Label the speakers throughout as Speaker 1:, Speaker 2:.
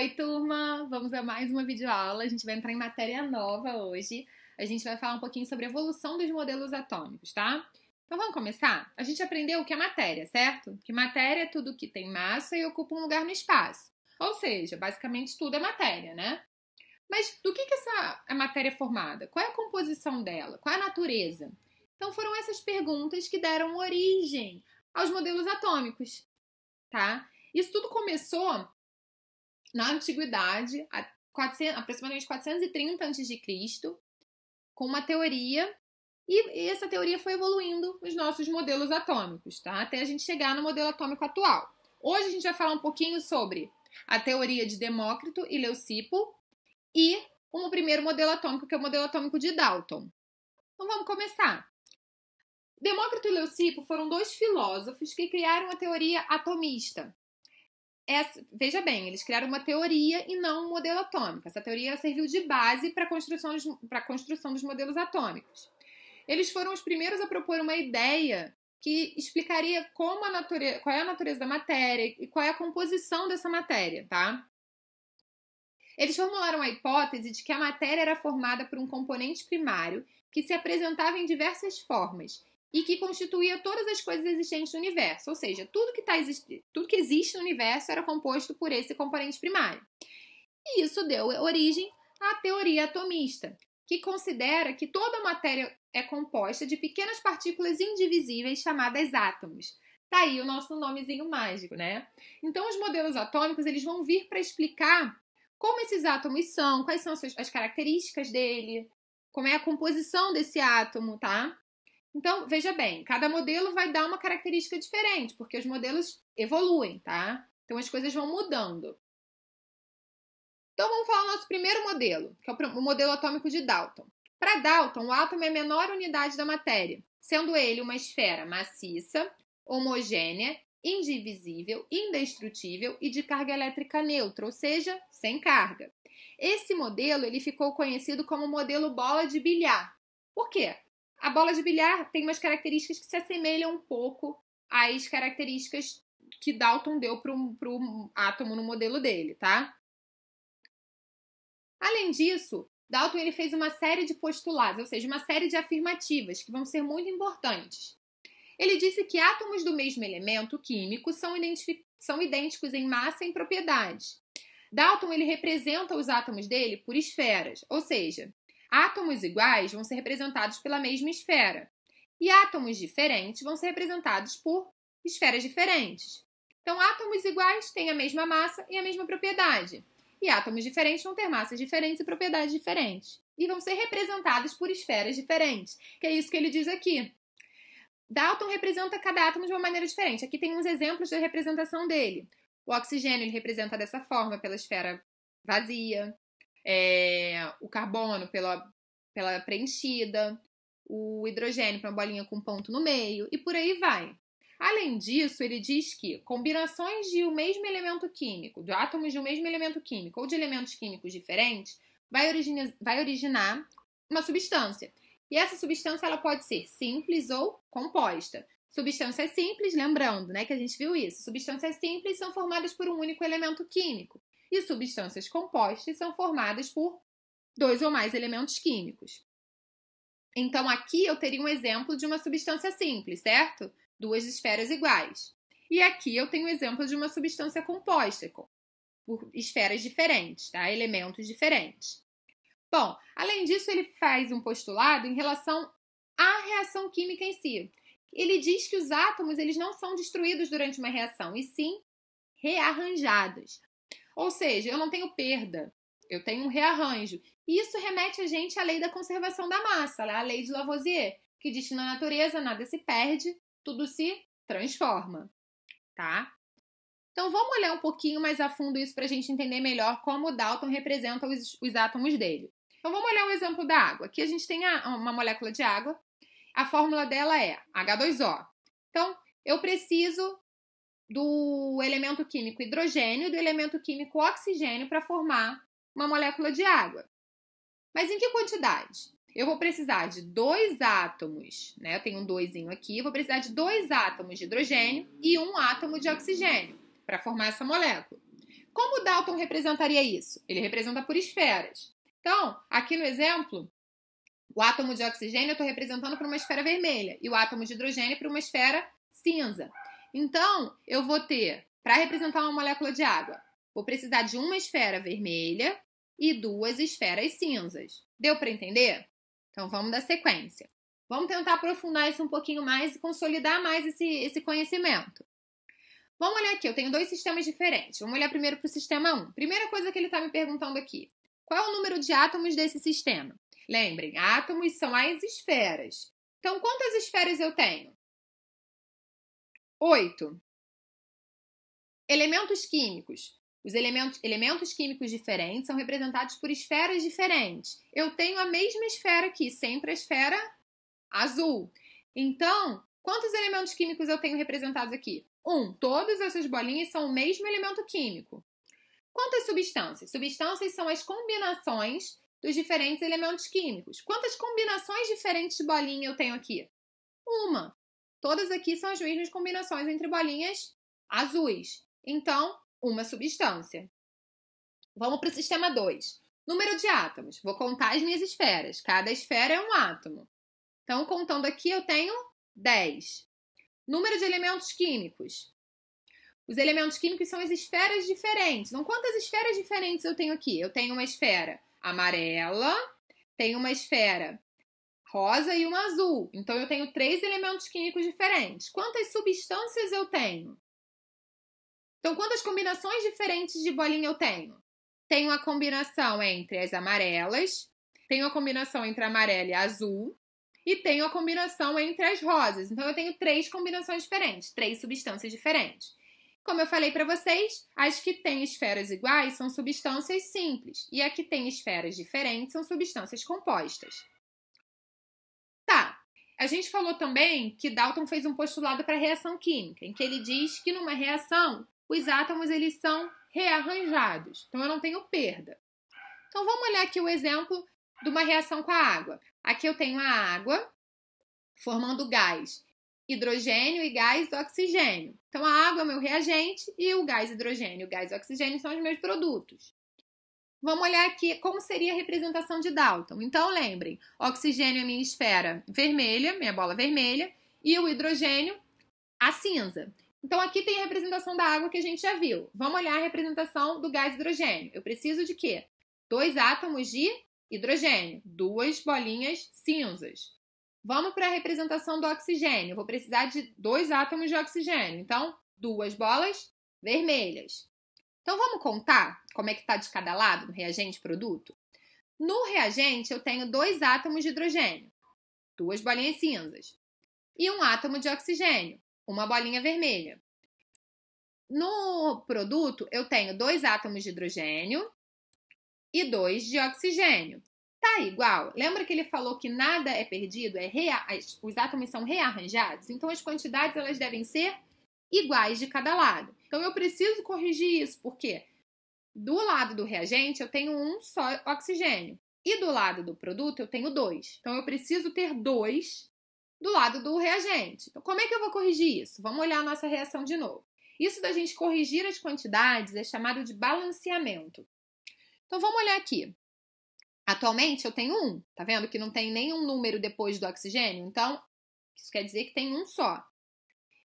Speaker 1: Oi, turma! Vamos a mais uma videoaula. A gente vai entrar em matéria nova hoje. A gente vai falar um pouquinho sobre a evolução dos modelos atômicos, tá? Então vamos começar? A gente aprendeu o que é matéria, certo? Que matéria é tudo que tem massa e ocupa um lugar no espaço. Ou seja, basicamente tudo é matéria, né? Mas do que essa matéria é formada? Qual é a composição dela? Qual é a natureza? Então foram essas perguntas que deram origem aos modelos atômicos, tá? Isso tudo começou na antiguidade, aproximadamente 430 a.C., com uma teoria, e essa teoria foi evoluindo os nossos modelos atômicos, tá? Até a gente chegar no modelo atômico atual. Hoje a gente vai falar um pouquinho sobre a teoria de Demócrito e Leucipo e um primeiro modelo atômico, que é o modelo atômico de Dalton. Então vamos começar. Demócrito e Leucipo foram dois filósofos que criaram a teoria atomista. Veja bem, eles criaram uma teoria e não um modelo atômico. Essa teoria serviu de base para a construção dos modelos atômicos. Eles foram os primeiros a propor uma ideia que explicaria qual é a natureza da matéria e qual é a composição dessa matéria, tá? Eles formularam a hipótese de que a matéria era formada por um componente primário que se apresentava em diversas formas e que constituía todas as coisas existentes no universo. Ou seja, tudo que existe no universo era composto por esse componente primário. E isso deu origem à teoria atomista, que considera que toda matéria é composta de pequenas partículas indivisíveis chamadas átomos. Tá aí o nosso nomezinho mágico, né? Então, os modelos atômicos eles vão vir para explicar como esses átomos são, quais são as características dele, como é a composição desse átomo, tá? Então, veja bem, cada modelo vai dar uma característica diferente, porque os modelos evoluem, tá? Então, as coisas vão mudando. Então, vamos falar do nosso primeiro modelo, que é o modelo atômico de Dalton. Para Dalton, o átomo é a menor unidade da matéria, sendo ele uma esfera maciça, homogênea, indivisível, indestrutível e de carga elétrica neutra, ou seja, sem carga. Esse modelo ele ficou conhecido como modelo bola de bilhar. Por quê? A bola de bilhar tem umas características que se assemelham um pouco às características que Dalton deu para o átomo no modelo dele, tá? Além disso, Dalton ele fez uma série de postulados, ou seja, uma série de afirmativas que vão ser muito importantes. Ele disse que átomos do mesmo elemento químico são idênticos em massa e em propriedades. Dalton ele representa os átomos dele por esferas, ou seja, átomos iguais vão ser representados pela mesma esfera e átomos diferentes vão ser representados por esferas diferentes. Então, átomos iguais têm a mesma massa e a mesma propriedade. E átomos diferentes vão ter massas diferentes e propriedades diferentes. E vão ser representados por esferas diferentes, que é isso que ele diz aqui. Dalton representa cada átomo de uma maneira diferente. Aqui tem uns exemplos da representação dele. O oxigênio ele representa dessa forma, pela esfera vazia. O carbono pela preenchida. O hidrogênio para uma bolinha com ponto no meio. E por aí vai. Além disso, ele diz que combinações de um mesmo elemento químico, de átomos de um mesmo elemento químico ou de elementos químicos diferentes, vai originar uma substância. E essa substância ela pode ser simples ou composta. Substâncias simples, lembrando, né, que a gente viu isso. Substâncias simples são formadas por um único elemento químico. E substâncias compostas são formadas por dois ou mais elementos químicos. Então, aqui eu teria um exemplo de uma substância simples, certo? Duas esferas iguais. E aqui eu tenho um exemplo de uma substância composta, por esferas diferentes, tá? Elementos diferentes. Bom, além disso, ele faz um postulado em relação à reação química em si. Ele diz que os átomos eles não são destruídos durante uma reação, e sim rearranjados. Ou seja, eu não tenho perda, eu tenho um rearranjo. E isso remete a gente à lei da conservação da massa, a lei de Lavoisier, que diz que na natureza nada se perde, tudo se transforma, tá? Então, vamos olhar um pouquinho mais a fundo isso para a gente entender melhor como Dalton representa os átomos dele. Então, vamos olhar um exemplo da água. Aqui a gente tem uma molécula de água. A fórmula dela é H2O. Então, eu preciso do elemento químico hidrogênio e do elemento químico oxigênio para formar uma molécula de água. Mas em que quantidade? Eu vou precisar de 2 átomos, né? Eu tenho um 2zinho aqui. Eu vou precisar de 2 átomos de hidrogênio e 1 átomo de oxigênio para formar essa molécula. Como o Dalton representaria isso? Ele representa por esferas. Então, aqui no exemplo, o átomo de oxigênio eu estou representando por uma esfera vermelha e o átomo de hidrogênio por uma esfera cinza. Então, eu vou ter, para representar uma molécula de água, vou precisar de uma esfera vermelha e duas esferas cinzas. Deu para entender? Então, vamos dar sequência. Vamos tentar aprofundar isso um pouquinho mais e consolidar mais esse conhecimento. Vamos olhar aqui, eu tenho dois sistemas diferentes. Vamos olhar primeiro para o sistema 1. Primeira coisa que ele está me perguntando aqui. Qual é o número de átomos desse sistema? Lembrem, átomos são as esferas. Então, quantas esferas eu tenho? 8. Elementos químicos. Os elementos químicos diferentes são representados por esferas diferentes. Eu tenho a mesma esfera aqui, sempre a esfera azul. Então, quantos elementos químicos eu tenho representados aqui? 1. Todas essas bolinhas são o mesmo elemento químico. Quantas substâncias? Substâncias são as combinações dos diferentes elementos químicos. Quantas combinações diferentes de bolinha eu tenho aqui? Uma. Todas aqui são as mesmas combinações entre bolinhas azuis. Então, uma substância. Vamos para o sistema 2. Número de átomos. Vou contar as minhas esferas. Cada esfera é um átomo. Então, contando aqui, eu tenho 10. Número de elementos químicos. Os elementos químicos são as esferas diferentes. Então, quantas esferas diferentes eu tenho aqui? Eu tenho uma esfera amarela, tenho uma esfera rosa e uma azul. Então, eu tenho 3 elementos químicos diferentes. Quantas substâncias eu tenho? Então, quantas combinações diferentes de bolinha eu tenho? Tenho a combinação entre as amarelas, tenho a combinação entre amarela e azul, e tenho a combinação entre as rosas. Então, eu tenho 3 combinações diferentes, 3 substâncias diferentes. Como eu falei para vocês, as que têm esferas iguais são substâncias simples, e as que têm esferas diferentes são substâncias compostas. Tá, a gente falou também que Dalton fez um postulado para a reação química, em que ele diz que numa reação, os átomos eles são rearranjados, então eu não tenho perda. Então vamos olhar aqui o exemplo de uma reação com a água. Aqui eu tenho a água formando gás hidrogênio e gás oxigênio. Então a água é o meu reagente e o gás hidrogênio e o gás oxigênio são os meus produtos. Vamos olhar aqui como seria a representação de Dalton. Então lembrem, oxigênio é minha esfera vermelha, minha bola vermelha, e o hidrogênio a cinza. Então, aqui tem a representação da água que a gente já viu. Vamos olhar a representação do gás hidrogênio. Eu preciso de quê? 2 átomos de hidrogênio, 2 bolinhas cinzas. Vamos para a representação do oxigênio. Eu vou precisar de 2 átomos de oxigênio. Então, 2 bolas vermelhas. Então, vamos contar como é que está de cada lado no reagente produto? No reagente, eu tenho 2 átomos de hidrogênio, 2 bolinhas cinzas, e 1 átomo de oxigênio, uma bolinha vermelha. No produto, eu tenho 2 átomos de hidrogênio e 2 de oxigênio. Tá igual? Lembra que ele falou que nada é perdido? Os átomos são rearranjados? Então, as quantidades elas devem ser iguais de cada lado. Então, eu preciso corrigir isso, porque do lado do reagente eu tenho 1 só oxigênio e do lado do produto eu tenho 2. Então, eu preciso ter 2 do lado do reagente. Então, como é que eu vou corrigir isso? Vamos olhar a nossa reação de novo. Isso da gente corrigir as quantidades é chamado de balanceamento. Então, vamos olhar aqui. Atualmente, eu tenho 1. Tá vendo que não tem nenhum número depois do oxigênio? Então, isso quer dizer que tem 1 só.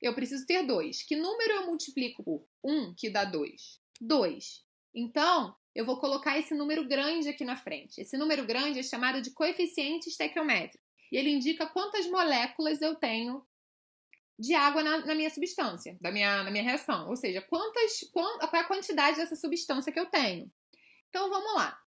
Speaker 1: Eu preciso ter 2. Que número eu multiplico por 1 que dá 2? 2. Então, eu vou colocar esse número grande aqui na frente. Esse número grande é chamado de coeficiente estequiométrico. E ele indica quantas moléculas eu tenho de água na minha substância, na minha reação. Ou seja, qual é a quantidade dessa substância que eu tenho. Então, vamos lá.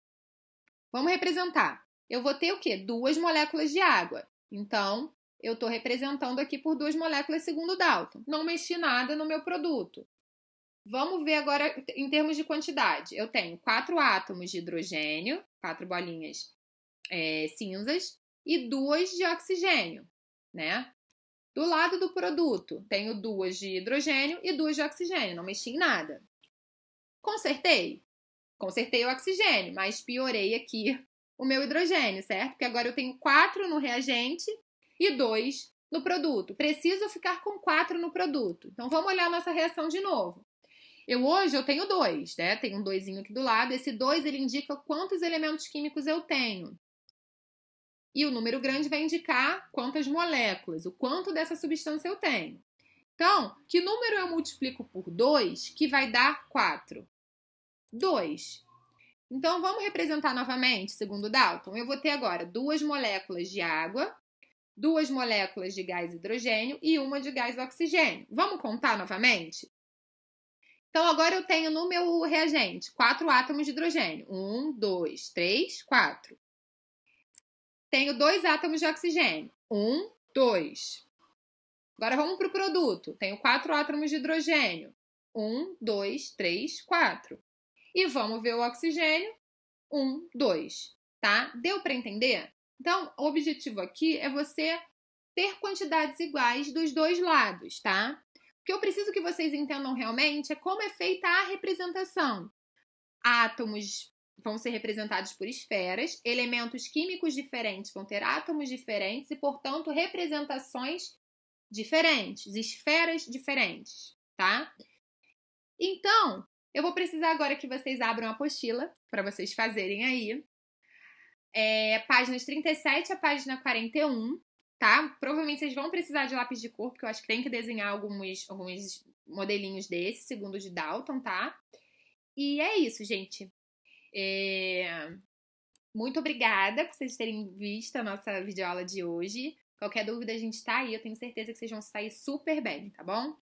Speaker 1: Vamos representar. Eu vou ter o quê? 2 moléculas de água. Então, eu estou representando aqui por 2 moléculas segundo Dalton. Não mexi nada no meu produto. Vamos ver agora em termos de quantidade. Eu tenho 4 átomos de hidrogênio, 4 bolinhas cinzas, e 2 de oxigênio, né? Do lado do produto, tenho 2 de hidrogênio e 2 de oxigênio. Não mexi em nada. Consertei? Consertei o oxigênio, mas piorei aqui o meu hidrogênio, certo? Porque agora eu tenho 4 no reagente e 2 no produto. Preciso ficar com 4 no produto. Então, vamos olhar a nossa reação de novo. Hoje eu tenho 2, né? Tem um 2 aqui do lado. Esse 2, ele indica quantos elementos químicos eu tenho. E o número grande vai indicar quantas moléculas, o quanto dessa substância eu tenho. Então, que número eu multiplico por 2 que vai dar 4? 2. Então, vamos representar novamente, segundo Dalton. Eu vou ter agora 2 moléculas de água, 2 moléculas de gás hidrogênio e uma de gás oxigênio. Vamos contar novamente? Então, agora eu tenho no meu reagente 4 átomos de hidrogênio. 1, 2, 3, 4. Tenho 2 átomos de oxigênio. 1, 2. Agora vamos para o produto. Tenho 4 átomos de hidrogênio. 1, 2, 3, 4. E vamos ver o oxigênio. 1, 2. Tá? Deu para entender? Então, o objetivo aqui é você ter quantidades iguais dos dois lados, tá? O que eu preciso que vocês entendam realmente é como é feita a representação. Átomos vão ser representados por esferas, elementos químicos diferentes vão ter átomos diferentes e, portanto, representações diferentes, esferas diferentes, tá? Então, eu vou precisar agora que vocês abram a apostila para vocês fazerem aí. Páginas 37 a página 41, tá? Provavelmente vocês vão precisar de lápis de cor, porque eu acho que tem que desenhar alguns modelinhos desses, segundo o de Dalton, tá? E é isso, gente. Muito obrigada por vocês terem visto a nossa videoaula de hoje. Qualquer dúvida, a gente tá aí. Eu tenho certeza que vocês vão sair super bem, tá bom?